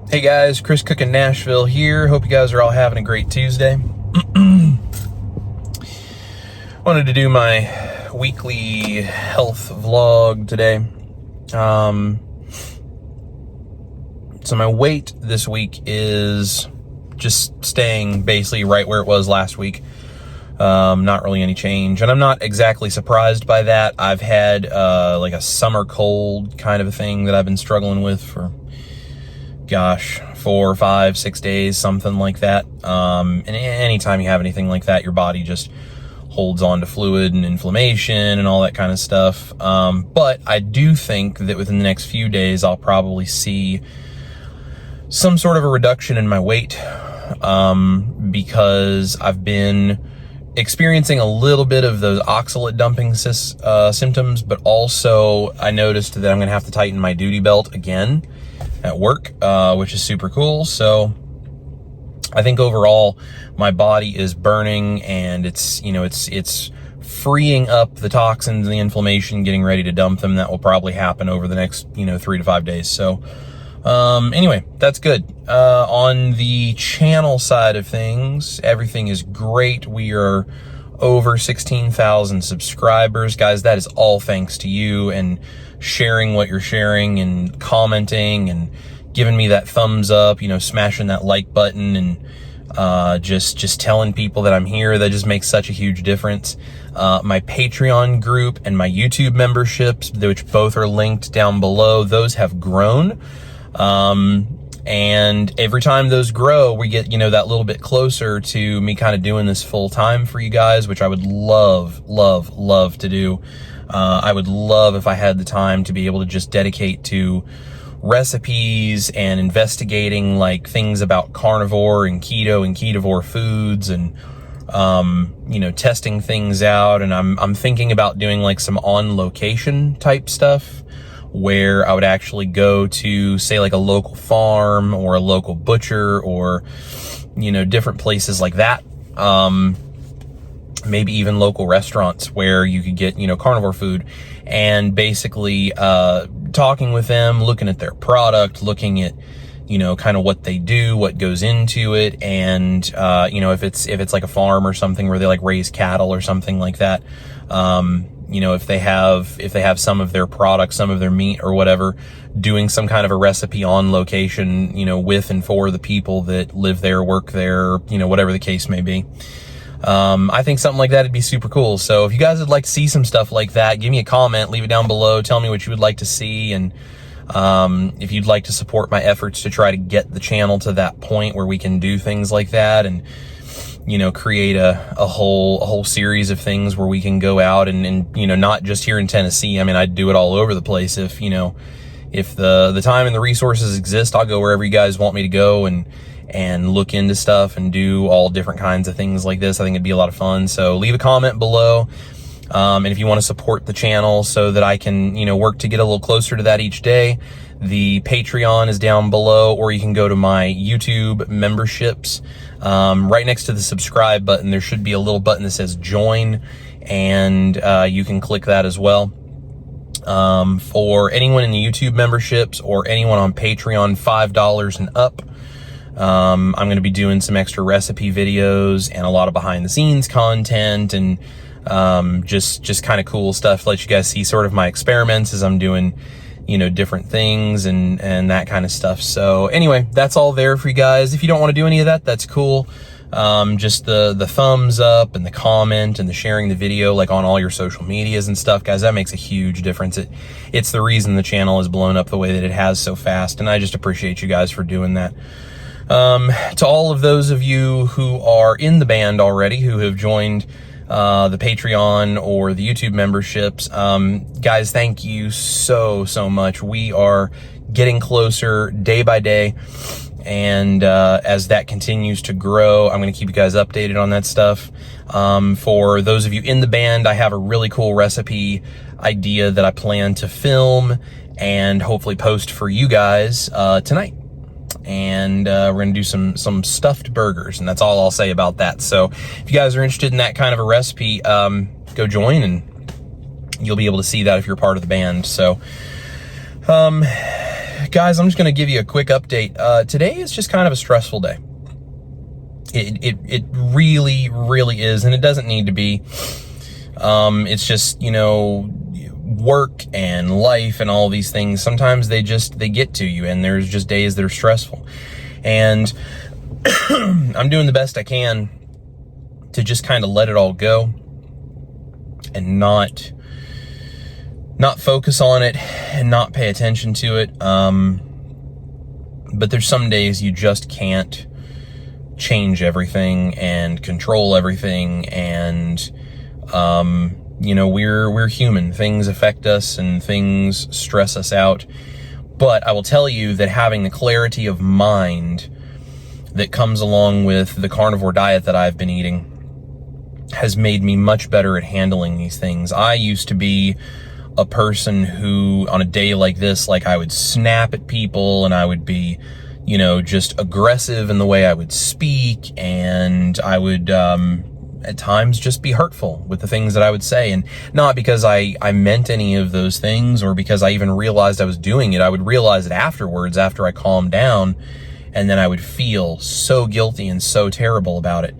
Hey guys, Chris Cook in Nashville here. Hope you guys are all having a great Tuesday. Wanted to do my weekly health vlog today. So my weight this week is just staying basically right where it was last week. Not really any change, and I'm not exactly surprised by that. I've had like a summer cold kind of a thing that I've been struggling with for 4, 5, 6 days, something like that. And anytime you have anything like that, your body just holds on to fluid and inflammation and all that kind of stuff. But I do think that within the next few days, I'll probably see some sort of a reduction in my weight, because I've been experiencing a little bit of those oxalate dumping symptoms, but also I noticed that I'm gonna have to tighten my duty belt again at work, which is super cool. So I think overall my body is burning, and it's freeing up the toxins and the inflammation, getting ready to dump them. That will probably happen over the next 3 to 5 days. So anyway, that's good. On the channel side of things, everything is great. We are over 16,000 subscribers. Guys, that is all thanks to you and sharing what you're sharing and commenting and giving me that thumbs up, smashing that like button, and just telling people that I'm here. That just makes such a huge difference. My Patreon group and my YouTube memberships, which both are linked down below, those have grown. And every time those grow, we get, that little bit closer to me kind of doing this full time for you guys, which I would love to do. I would love if I had the time to be able to just dedicate to recipes and investigating like things about carnivore and keto and ketovore foods, and testing things out. And I'm thinking about doing like some on location type stuff, where I would actually go to, say, like a local farm or a local butcher, or different places like that. Maybe even local restaurants where you could get, carnivore food, and basically talking with them, looking at their product, looking at, kind of what they do, what goes into it. And, if it's like a farm or something where they like raise cattle or something like that, if they have some of their products, some of their meat or whatever, doing some kind of a recipe on location, with and for the people that live there, work there, whatever the case may be. I think something like that would be super cool. So if you guys would like to see some stuff like that, give me a comment, leave it down below, tell me what you would like to see. And if you'd like to support my efforts to try to get the channel to that point where we can do things like that, and create a whole series of things where we can go out and not just here in Tennessee. I mean, I'd do it all over the place. If the time and the resources exist, I'll go wherever you guys want me to go and look into stuff and do all different kinds of things like this. I think it'd be a lot of fun. So leave a comment below. And if you want to support the channel so that I can, work to get a little closer to that each day, the Patreon is down below, or you can go to my YouTube memberships. Right next to the subscribe button, there should be a little button that says join, and you can click that as well. For anyone in the YouTube memberships or anyone on Patreon, $5 and up, I'm going to be doing some extra recipe videos and a lot of behind the scenes content, and just kind of cool stuff to let you guys see sort of my experiments as I'm doing different things and that kind of stuff. So anyway, that's all there for you guys. If you don't want to do any of that, that's cool. Just the thumbs up and the comment and the sharing the video, like on all your social medias and stuff, guys, that makes a huge difference. It's the reason the channel has blown up the way that it has so fast, and I just appreciate you guys for doing that. To all of those of you who are in the band already, who have joined the Patreon or the YouTube memberships, guys, thank you so much. We are getting closer day by day, and as that continues to grow, I'm going to keep you guys updated on that stuff. For those of you in the band, I have a really cool recipe idea that I plan to film and hopefully post for you guys tonight. And we're going to do some stuffed burgers, and that's all I'll say about that. So if you guys are interested in that kind of a recipe, go join, and you'll be able to see that if you're part of the band. So guys, I'm just going to give you a quick update. Today is just kind of a stressful day. It really, really is, and it doesn't need to be. It's just, work and life and all these things. Sometimes they get to you, and there's just days that are stressful. And I'm doing the best I can to just kind of let it all go and not focus on it and not pay attention to it. But there's some days you just can't change everything and control everything. And, we're human. Things affect us and things stress us out. But I will tell you that having the clarity of mind that comes along with the carnivore diet that I've been eating has made me much better at handling these things. I used to be a person who, on a day like this, like, I would snap at people, and I would be, just aggressive in the way I would speak, and I would, at times, just be hurtful with the things that I would say. And not because I meant any of those things, or because I even realized I was doing it. I would realize it afterwards, after I calmed down, and then I would feel so guilty and so terrible about it.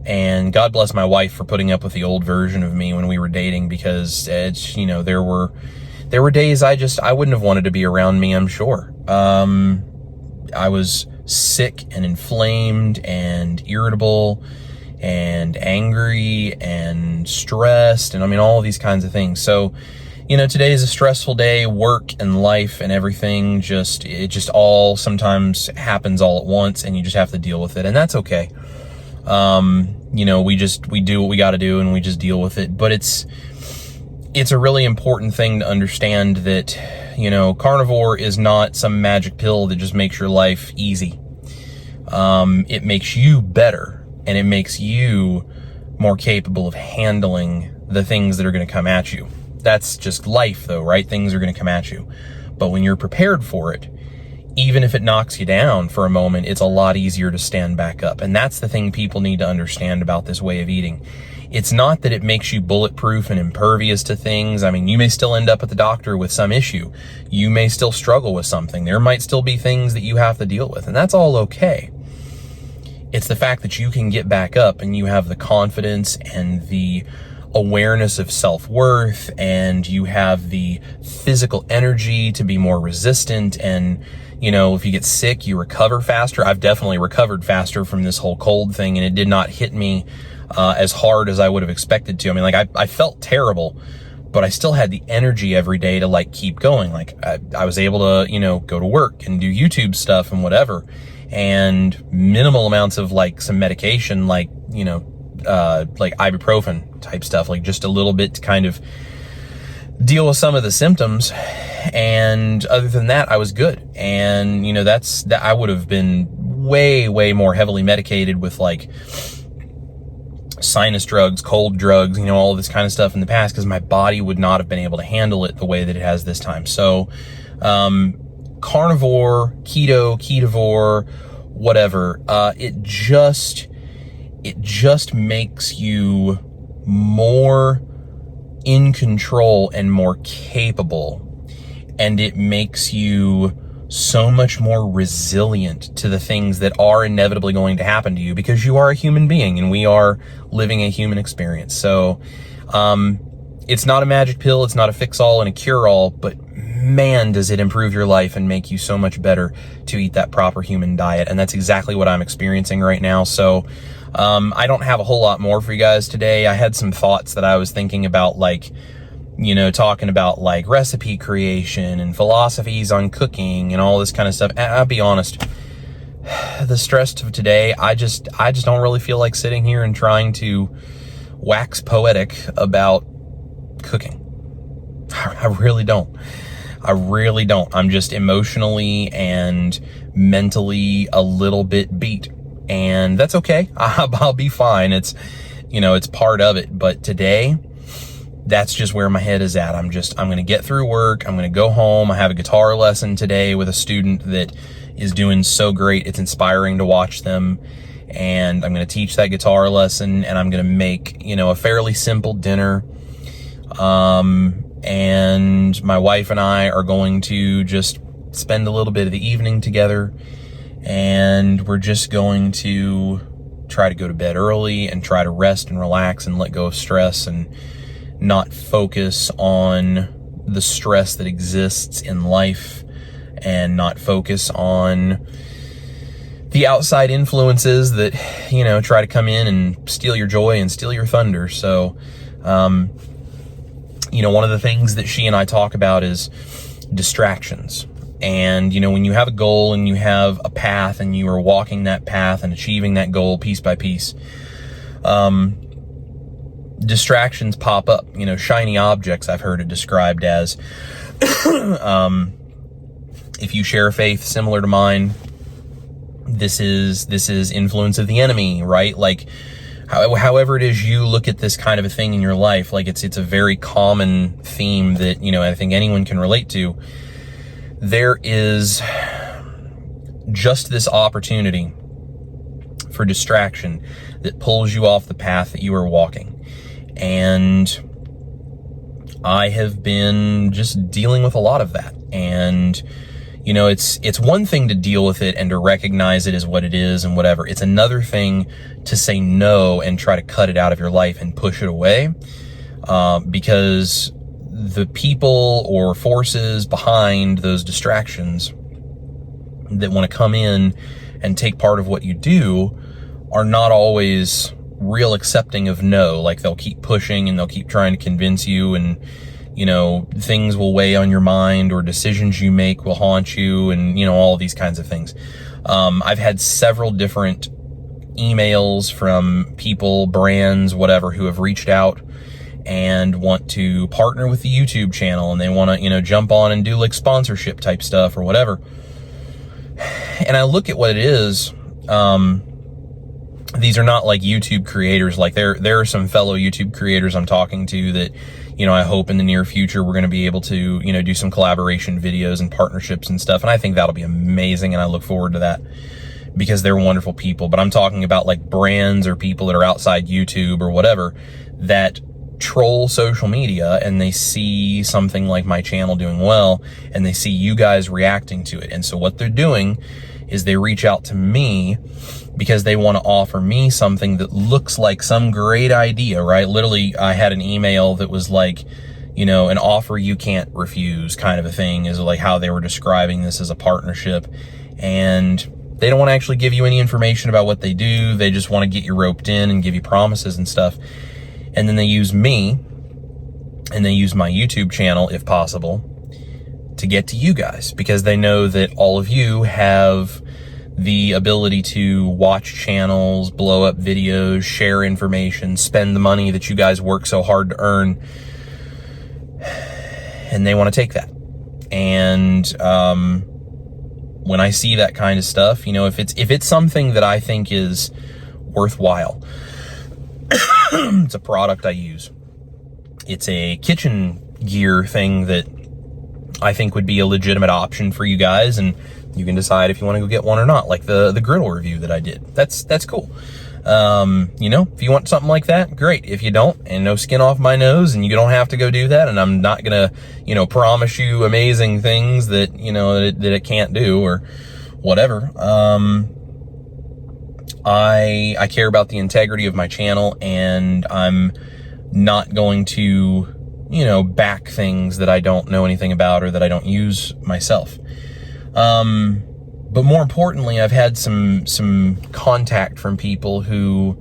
And God bless my wife for putting up with the old version of me when we were dating, because it's, there were days I wouldn't have wanted to be around me, I'm sure. I was sick and inflamed and irritable and angry and stressed, and all of these kinds of things. So, today is a stressful day. Work and life and everything it just all sometimes happens all at once, and you just have to deal with it, and that's okay. We do what we got to do, and we just deal with it. But it's a really important thing to understand that, carnivore is not some magic pill that just makes your life easy. It makes you better, and it makes you more capable of handling the things that are going to come at you. That's just life, though, right? Things are going to come at you. But when you're prepared for it, even if it knocks you down for a moment, it's a lot easier to stand back up. And that's the thing people need to understand about this way of eating. It's not that it makes you bulletproof and impervious to things. You may still end up at the doctor with some issue. You may still struggle with something. There might still be things that you have to deal with, and that's all okay. It's the fact that you can get back up, and you have the confidence and the awareness of self-worth, and you have the physical energy to be more resistant. And, if you get sick, you recover faster. I've definitely recovered faster from this whole cold thing, and it did not hit me as hard as I would have expected to. I felt terrible, but I still had the energy every day to keep going. I was able to, go to work and do YouTube stuff and whatever, and minimal amounts of some medication, like ibuprofen type stuff, just a little bit to kind of deal with some of the symptoms. And other than that, I was good. And, that I would have been way, way more heavily medicated with sinus drugs, cold drugs, all this kind of stuff in the past, because my body would not have been able to handle it the way that it has this time. So, carnivore, keto, ketovore, whatever, it just makes you more in control and more capable, and it makes you so much more resilient to the things that are inevitably going to happen to you, because you are a human being and we are living a human experience. So it's not a magic pill, it's not a fix-all and a cure-all, but man, does it improve your life and make you so much better to eat that proper human diet. And that's exactly what I'm experiencing right now. So I don't have a whole lot more for you guys today. I had some thoughts that I was thinking about, talking about recipe creation and philosophies on cooking and all this kind of stuff. And I'll be honest, the stress of today, I just don't really feel like sitting here and trying to wax poetic about cooking. I really don't. I'm just emotionally and mentally a little bit beat, and that's okay. I'll be fine. It's part of it. But today, that's just where my head is at. I'm going to get through work. I'm going to go home. I have a guitar lesson today with a student that is doing so great. It's inspiring to watch them. And I'm going to teach that guitar lesson, and I'm going to make, a fairly simple dinner. and my wife and I are going to just spend a little bit of the evening together, and we're just going to try to go to bed early and try to rest and relax and let go of stress and not focus on the stress that exists in life, and not focus on the outside influences that, try to come in and steal your joy and steal your thunder. So, one of the things that she and I talk about is distractions. And, when you have a goal and you have a path and you are walking that path and achieving that goal piece by piece, distractions pop up. Shiny objects, I've heard it described as. If you share a faith similar to mine, this is influence of the enemy, right? Like, however it is you look at this kind of a thing in your life, like it's a very common theme that, I think anyone can relate to. There is just this opportunity for distraction that pulls you off the path that you are walking. And I have been just dealing with a lot of that. And, it's one thing to deal with it and to recognize it as what it is and whatever. It's another thing to say no and try to cut it out of your life and push it away, because the people or forces behind those distractions that want to come in and take part of what you do are not always real accepting of no. Like, they'll keep pushing and they'll keep trying to convince you, and things will weigh on your mind, or decisions you make will haunt you, and, all of these kinds of things. I've had several different emails from people, brands, whatever, who have reached out and want to partner with the YouTube channel, and they want to, jump on and do like sponsorship type stuff or whatever. And I look at what it is. These are not like YouTube creators. Like, there are some fellow YouTube creators I'm talking to that, I hope in the near future we're going to be able to, do some collaboration videos and partnerships and stuff. And I think that'll be amazing, and I look forward to that because they're wonderful people. But I'm talking about like brands or people that are outside YouTube or whatever that troll social media, and they see something like my channel doing well, and they see you guys reacting to it. And so what they're doing is they reach out to me because they want to offer me something that looks like some great idea, right? Literally, I had an email that was like, an offer you can't refuse kind of a thing, is like how they were describing this as a partnership. And they don't want to actually give you any information about what they do. They just want to get you roped in and give you promises and stuff. And then they use me, and they use my YouTube channel, if possible, to get to you guys, because they know that all of you have the ability to watch channels, blow up videos, share information, spend the money that you guys work so hard to earn. And they want to take that. And when I see that kind of stuff, if it's something that I think is worthwhile, it's a product I use. It's a kitchen gear thing that I think would be a legitimate option for you guys, and you can decide if you want to go get one or not, like the griddle review that I did. That's cool. If you want something like that, great. If you don't, and no skin off my nose, and you don't have to go do that, and I'm not gonna, promise you amazing things that, that it can't do or whatever. I care about the integrity of my channel, and I'm not going to, back things that I don't know anything about or that I don't use myself. But more importantly, I've had some contact from people who,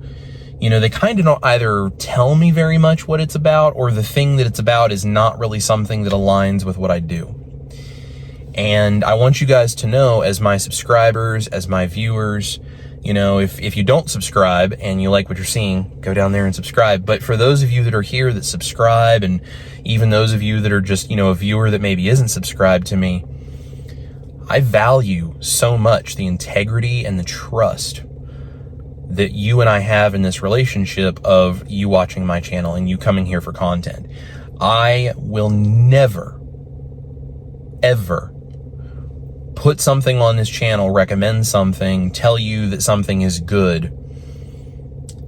they kind of don't either tell me very much what it's about, or the thing that it's about is not really something that aligns with what I do. And I want you guys to know, as my subscribers, as my viewers, if you don't subscribe and you like what you're seeing, go down there and subscribe. But for those of you that are here that subscribe, and even those of you that are just, a viewer that maybe isn't subscribed to me, I value so much the integrity and the trust that you and I have in this relationship of you watching my channel and you coming here for content. I will never, ever put something on this channel, recommend something, tell you that something is good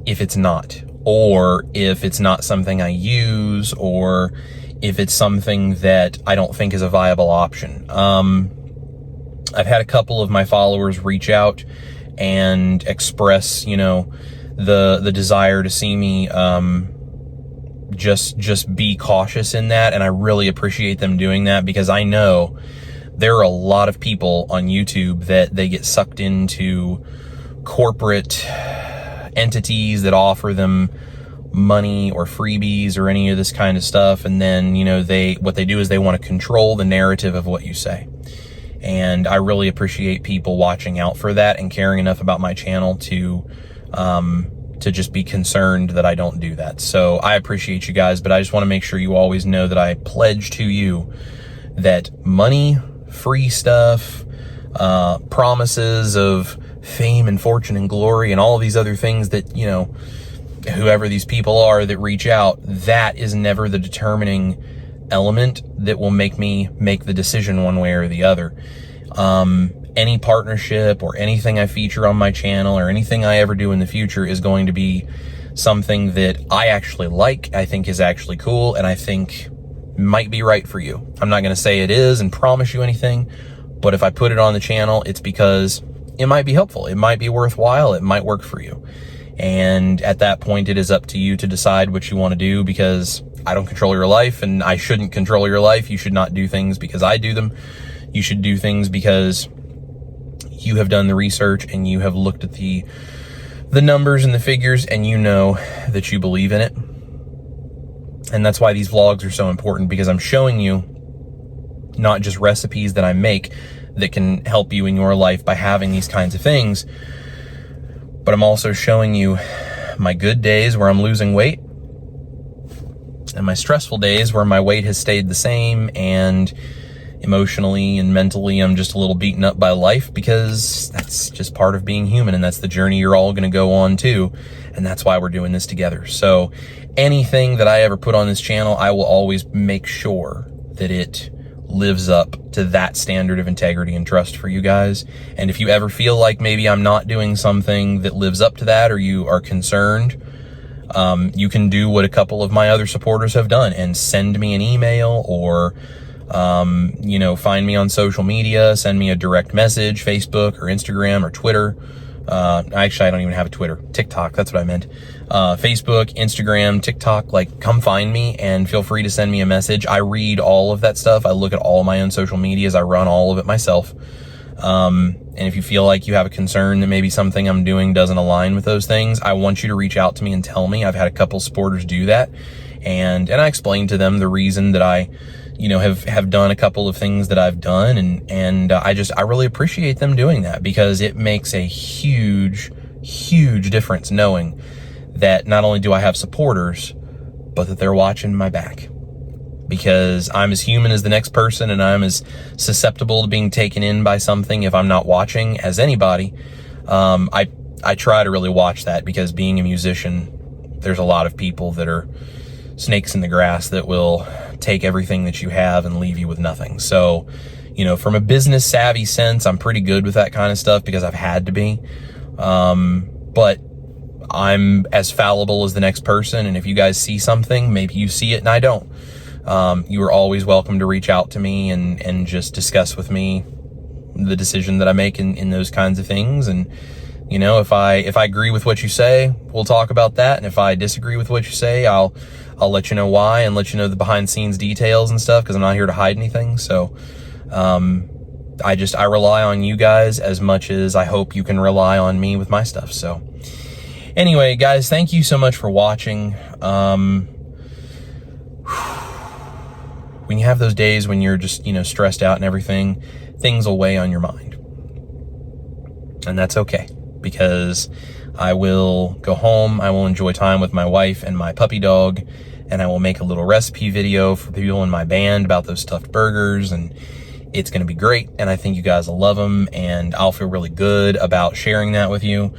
if it's not, or if it's not something I use, or if it's something that I don't think is a viable option. I've had a couple of my followers reach out and express, the desire to see me, just be cautious in that. And I really appreciate them doing that, because I know there are a lot of people on YouTube that they get sucked into corporate entities that offer them money or freebies or any of this kind of stuff. And then, what they do is they want to control the narrative of what you say. And I really appreciate people watching out for that and caring enough about my channel to just be concerned that I don't do that. So I appreciate you guys, but I just want to make sure you always know that I pledge to you that money, free stuff, promises of fame and fortune and glory and all these other things that, whoever these people are that reach out, that is never the determining element that will make me make the decision one way or the other. Any partnership or anything I feature on my channel or anything I ever do in the future is going to be something that I actually like, I think is actually cool, and I think might be right for you. I'm not going to say it is and promise you anything, but if I put it on the channel, it's because it might be helpful. It might be worthwhile. It might work for you. And at that point, it is up to you to decide what you want to do, because I don't control your life and I shouldn't control your life. You should not do things because I do them. You should do things because you have done the research and you have looked at the numbers and the figures, and you know that you believe in it. And that's why these vlogs are so important, because I'm showing you not just recipes that I make that can help you in your life by having these kinds of things, but I'm also showing you my good days where I'm losing weight and my stressful days where my weight has stayed the same, and emotionally and mentally I'm just a little beaten up by life, because that's just part of being human, and that's the journey you're all going to go on too, and that's why we're doing this together. So anything that I ever put on this channel, I will always make sure that it lives up to that standard of integrity and trust for you guys. And if you ever feel like maybe I'm not doing something that lives up to that, or you are concerned, you can do what a couple of my other supporters have done and send me an email, or find me on social media, send me a direct message, Facebook or Instagram or Twitter. Actually, I don't even have a Twitter. TikTok, that's what I meant. Facebook, Instagram, TikTok, come find me and feel free to send me a message. I read all of that stuff. I look at all my own social medias. I run all of it myself. And if you feel like you have a concern that maybe something I'm doing doesn't align with those things, I want you to reach out to me and tell me. I've had a couple supporters do that. And I explained to them the reason that I, have done a couple of things that I've done. And I really appreciate them doing that, because it makes a huge, huge difference knowing that not only do I have supporters, but that they're watching my back, because I'm as human as the next person, and I'm as susceptible to being taken in by something if I'm not watching as anybody. I try to really watch that, because being a musician, there's a lot of people that are snakes in the grass that will take everything that you have and leave you with nothing. So, from a business savvy sense, I'm pretty good with that kind of stuff, because I've had to be. But I'm as fallible as the next person. And if you guys see something, maybe you see it and I don't, you are always welcome to reach out to me and just discuss with me the decision that I make in those kinds of things. And, if I agree with what you say, we'll talk about that. And if I disagree with what you say, I'll let you know why, and let you know the behind the scenes details and stuff, because I'm not here to hide anything. So, I rely on you guys as much as I hope you can rely on me with my stuff. So anyway, guys, thank you so much for watching. When you have those days when you're just, stressed out and everything, things will weigh on your mind. And that's okay, because I will go home, I will enjoy time with my wife and my puppy dog, and I will make a little recipe video for people in my band about those stuffed burgers, and it's going to be great, and I think you guys will love them, and I'll feel really good about sharing that with you.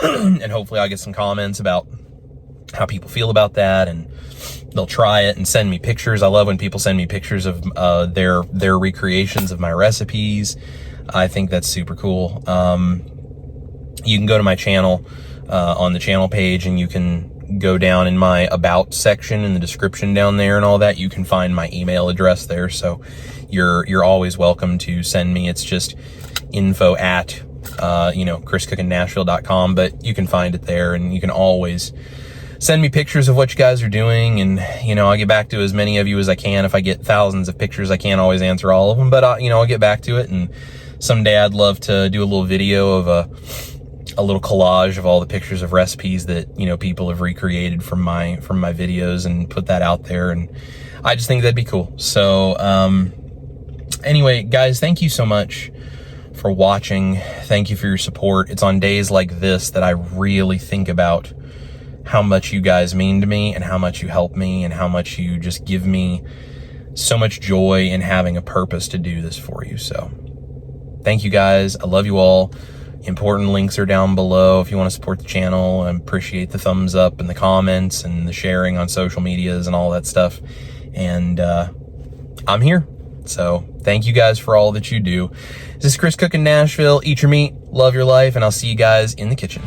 And hopefully I'll get some comments about how people feel about that, and they'll try it and send me pictures. I love when people send me pictures of their recreations of my recipes. I think that's super cool. You can go to my channel on the channel page, and you can go down in my about section in the description down there and all that, you can find my email address there. So you're always welcome to send me. It's just info at, chriscookingnashville.com, but you can find it there, and you can always send me pictures of what you guys are doing. And, I'll get back to as many of you as I can. If I get thousands of pictures, I can't always answer all of them, but I'll get back to it. And someday I'd love to do a little video of a little collage of all the pictures of recipes that, people have recreated from my videos, and put that out there. And I just think that'd be cool. So, anyway, guys, thank you so much for watching. Thank you for your support. It's on days like this that I really think about how much you guys mean to me, and how much you help me, and how much you just give me so much joy in having a purpose to do this for you. So thank you guys. I love you all. Important links are down below if you want to support the channel. I appreciate the thumbs up and the comments and the sharing on social medias and all that stuff. And I'm here. So thank you guys for all that you do. This is Chris Cookin' Nashville. Eat your meat, love your life, and I'll see you guys in the kitchen.